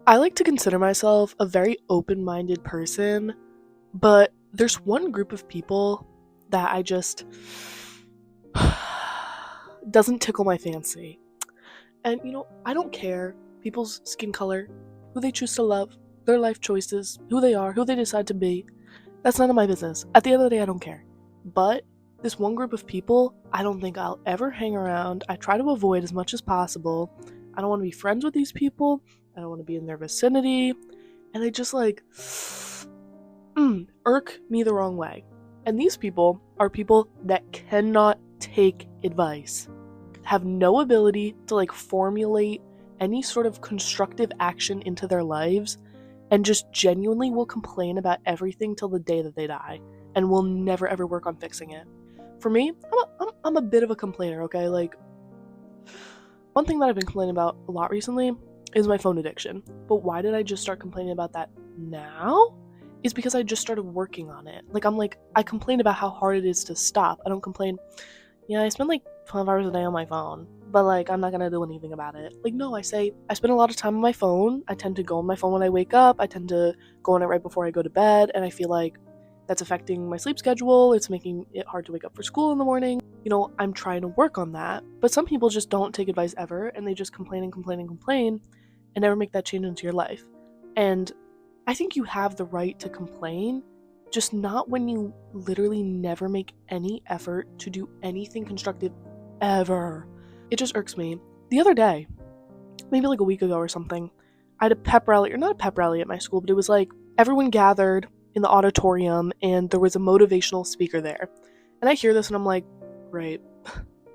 I like to consider myself a very open minded person, but there's one group of people that I just doesn't tickle my fancy. And I don't care people's skin color, who they choose to love, their life choices, who they are, who they decide to be. That's none of my business. At the end of the day, I don't care. But this one group of people, I don't think I'll ever hang around. I try to avoid as much as possible. I don't want to be friends with these people. I don't want to be in their vicinity. And they just irk me the wrong way. And these people are people that cannot take advice, have no ability to formulate any sort of constructive action into their lives, and just genuinely will complain about everything till the day that they die and will never ever work on fixing it. For me, I'm a bit of a complainer, okay? One thing that I've been complaining about a lot recently is my phone addiction. But why did I just start complaining about that now? Is because I just started working on it. I complain about how hard it is to stop. I don't complain, yeah, I spend 12 hours a day on my phone, but I'm not gonna do anything about it. No, I say I spend a lot of time on my phone. I tend to go on my phone when I wake up. I tend to go on it right before I go to bed, and I feel like that's affecting my sleep schedule. It's making it hard to wake up for school in the morning. I'm trying to work on that. But some people just don't take advice ever, and they just complain and complain and complain and never make that change into your life. And I think you have the right to complain, just not when you literally never make any effort to do anything constructive ever. It just irks me. The other day, maybe a week ago or something, I had a pep rally, or not a pep rally at my school, but it was everyone gathered in the auditorium and there was a motivational speaker there. And I hear this and I'm like, great.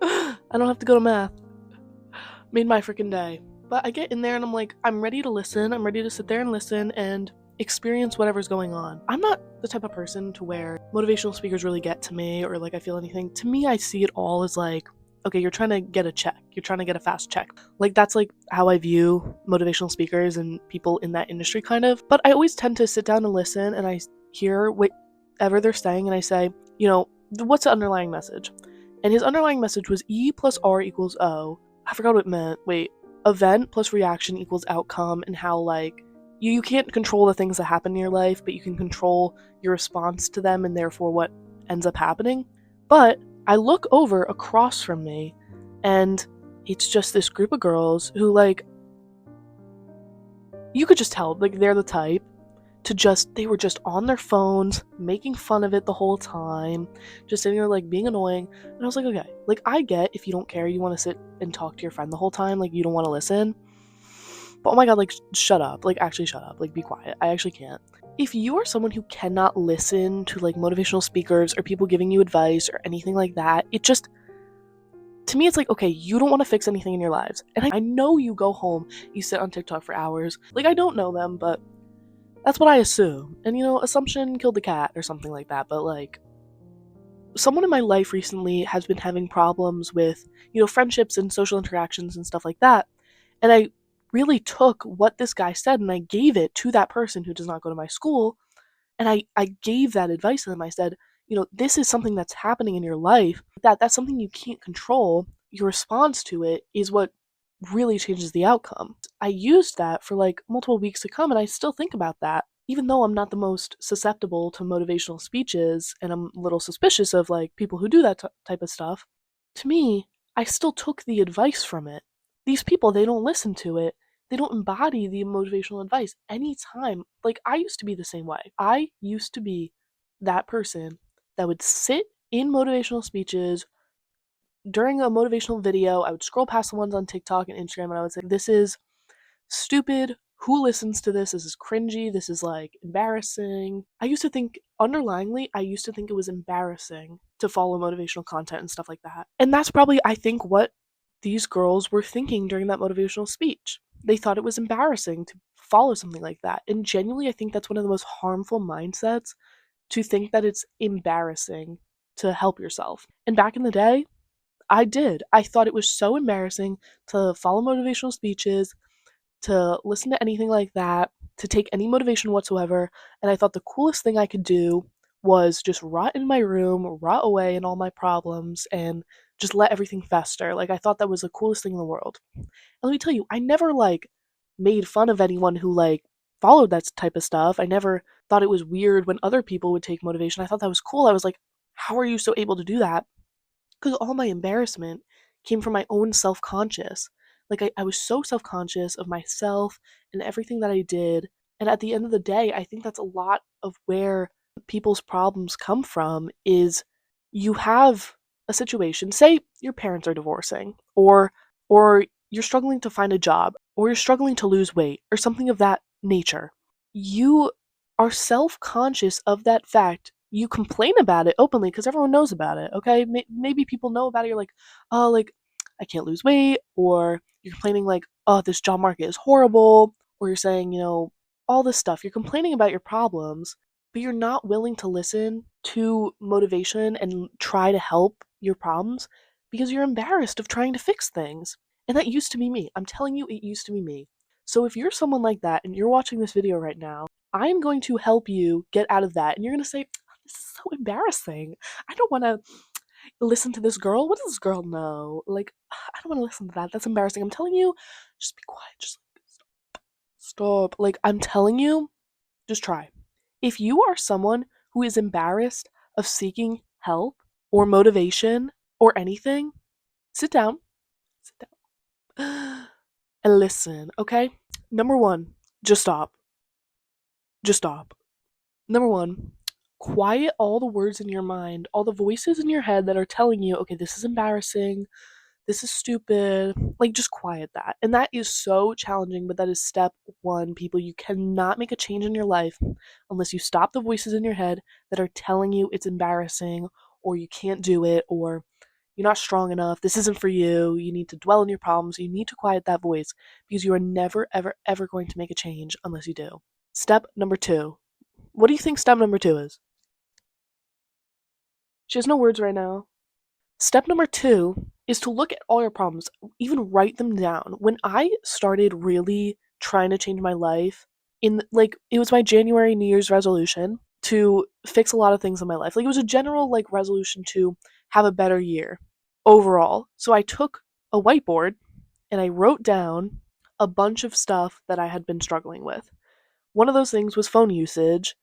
I don't have to go to math. Made my freaking day. But I get in there and I'm like, I'm ready to listen. I'm ready to sit there and listen and experience whatever's going on. I'm not the type of person to where motivational speakers really get to me or I feel anything. To me, I see it all as okay, you're trying to get a check. You're trying to get a fast check. That's how I view motivational speakers and people in that industry kind of. But I always tend to sit down and listen and I hear whatever they're saying and I say, what's the underlying message? And his underlying message was E plus R equals O. I forgot what it meant. Wait, event plus reaction equals outcome, and how you can't control the things that happen in your life, but you can control your response to them and therefore what ends up happening. But I look over across from me and it's just this group of girls who you could just tell they're the type to they were just on their phones making fun of it the whole time, just sitting there being annoying. And I was like, okay, I get if you don't care, you want to sit and talk to your friend the whole time, you don't want to listen, but oh my god, shut up, actually shut up, be quiet. I actually can't. If you are someone who cannot listen to motivational speakers or people giving you advice or anything like that, it just, to me, it's okay, you don't want to fix anything in your lives. And I know you go home, you sit on TikTok for hours. I don't know them, but that's what I assume. And assumption killed the cat or something like that. But someone in my life recently has been having problems with, friendships and social interactions and stuff like that. And I really took what this guy said and I gave it to that person who does not go to my school. And I gave that advice to them. I said, this is something that's happening in your life. That's something you can't control. Your response to it is what really changes the outcome. I used that for multiple weeks to come, and I still think about that. Even though I'm not the most susceptible to motivational speeches and I'm a little suspicious of people who do that type of stuff, to me, I still took the advice from it. These people, they don't listen to it. They don't embody the motivational advice anytime. I used to be the same way. I used to be that person that would sit in motivational speeches during a motivational video. I would scroll past the ones on TikTok and Instagram and I would say, this is stupid. Who listens to this? This is cringy. This is embarrassing. I used to think, underlyingly, I used to think it was embarrassing to follow motivational content and stuff like that. And that's probably, I think, what these girls were thinking during that motivational speech. They thought it was embarrassing to follow something like that. And genuinely, I think that's one of the most harmful mindsets, to think that it's embarrassing to help yourself. And back in the day, I did. I thought it was so embarrassing to follow motivational speeches, to listen to anything like that, to take any motivation whatsoever. And I thought the coolest thing I could do was just rot in my room, rot away in all my problems, and just let everything fester. I thought that was the coolest thing in the world. And let me tell you, I never made fun of anyone who like followed that type of stuff. I never thought it was weird when other people would take motivation. I thought that was cool. I was like, how are you so able to do that? Because all my embarrassment came from my own self conscious. Like, I was so self conscious of myself and everything that I did. And at the end of the day, I think that's a lot of where people's problems come from is you have a situation, say your parents are divorcing, or you're struggling to find a job, or you're struggling to lose weight, or something of that nature. You are self conscious of that fact. You complain about it openly because everyone knows about it, okay? Maybe people know about it. You're like, oh, like, I can't lose weight, or you're complaining, like, oh, this job market is horrible, or you're saying, all this stuff. You're complaining about your problems, but you're not willing to listen to motivation and try to help your problems because you're embarrassed of trying to fix things. And that used to be me. I'm telling you, it used to be me. So if you're someone like that and you're watching this video right now, I'm going to help you get out of that. And you're going to say, this is so embarrassing. I don't want to listen to this girl. What does this girl know? Like, I don't want to listen to that. That's embarrassing. I'm telling you, just be quiet. Just stop. Like, I'm telling you, just try. If you are someone who is embarrassed of seeking help or motivation or anything, sit down. Sit down. And listen, okay? Number one, just stop. Just stop. Number one, quiet all the words in your mind, all the voices in your head that are telling you, okay, this is embarrassing, this is stupid. Like, just quiet that. And that is so challenging, but that is step one, people. You cannot make a change in your life unless you stop the voices in your head that are telling you it's embarrassing, or you can't do it, or you're not strong enough, this isn't for you, you need to dwell on your problems, you need to quiet that voice because you are never, ever, ever going to make a change unless you do. Step number two. What do you think step number two is? She has no words right now. Step number two is to look at all your problems, even write them down. When I started really trying to change my life, it was my January New Year's resolution to fix a lot of things in my life. Like, it was a general like resolution to have a better year overall. So I took a whiteboard and I wrote down a bunch of stuff that I had been struggling with. One of those things was phone usage.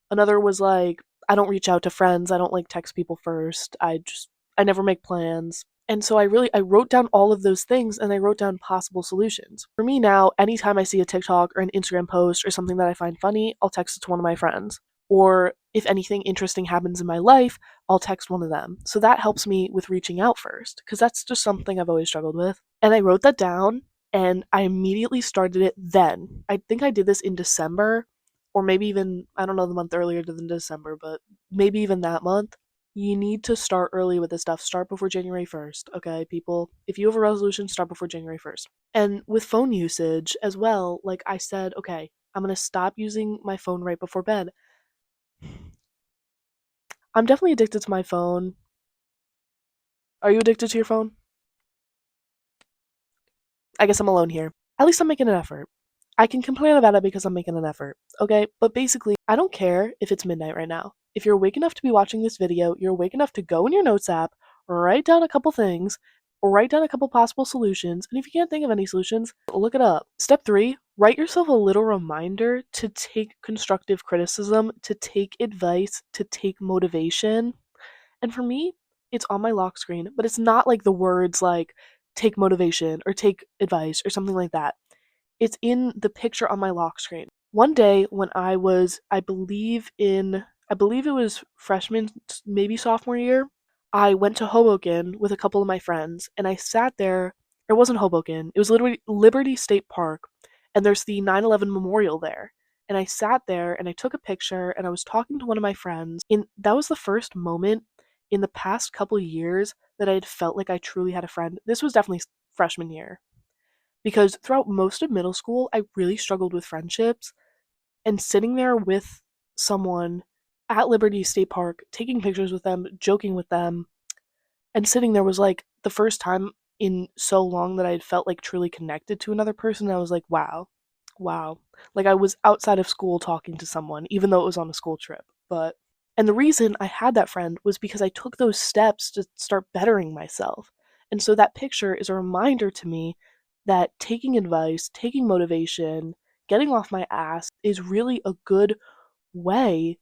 Another was like, I don't reach out to friends. I don't like text people first. I never make plans. And so I wrote down all of those things and I wrote down possible solutions. For me now, anytime I see a TikTok or an Instagram post or something that I find funny, I'll text it to one of my friends. Or if anything interesting happens in my life, I'll text one of them. So that helps me with reaching out first, because that's just something I've always struggled with. And I wrote that down and I immediately started it then. I think I did this in December, or maybe even, I don't know the month earlier than December, but maybe even that month. You need to start early with this stuff. Start before January 1st, okay, people? If you have a resolution, start before January 1st. And with phone usage as well, like I said, okay, I'm gonna stop using my phone right before bed. I'm definitely addicted to my phone. Are you addicted to your phone? I guess I'm alone here. At least I'm making an effort. I can complain about it because I'm making an effort, okay? But basically, I don't care if it's midnight right now. If you're awake enough to be watching this video, you're awake enough to go in your notes app, write down a couple things, or write down a couple possible solutions, and if you can't think of any solutions, look it up. Step three, write yourself a little reminder to take constructive criticism, to take advice, to take motivation. And for me, it's on my lock screen, but it's not like the words like take motivation or take advice or something like that. It's in the picture on my lock screen. One day when I believe it was freshman, maybe sophomore year, I went to Hoboken with a couple of my friends and I sat there. It wasn't Hoboken, it was literally Liberty State Park, and there's the 9/11 memorial there. And I sat there and I took a picture and I was talking to one of my friends. And that was the first moment in the past couple of years that I had felt like I truly had a friend. This was definitely freshman year, because throughout most of middle school, I really struggled with friendships, and sitting there with someone at Liberty State Park, taking pictures with them, joking with them, and sitting there was like the first time in so long that I had felt like truly connected to another person. I was like, wow, wow. Like, I was outside of school talking to someone, even though it was on a school trip. And the reason I had that friend was because I took those steps to start bettering myself. And so that picture is a reminder to me that taking advice, taking motivation, getting off my ass is really a good way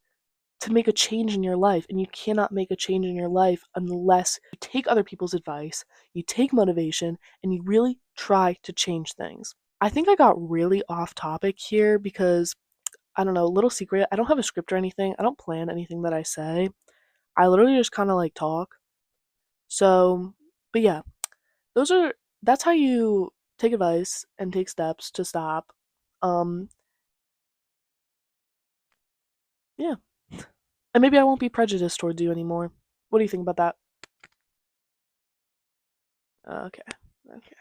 to make a change in your life. And you cannot make a change in your life unless you take other people's advice, you take motivation, and you really try to change things. I think I got really off topic here because I don't know, little secret, I don't have a script or anything. I don't plan anything that I say. I literally just kind of like talk. So, but yeah, those are that's how you take advice and take steps to stop. Um, yeah. And maybe I won't be prejudiced towards you anymore. What do you think about that? Okay. Okay.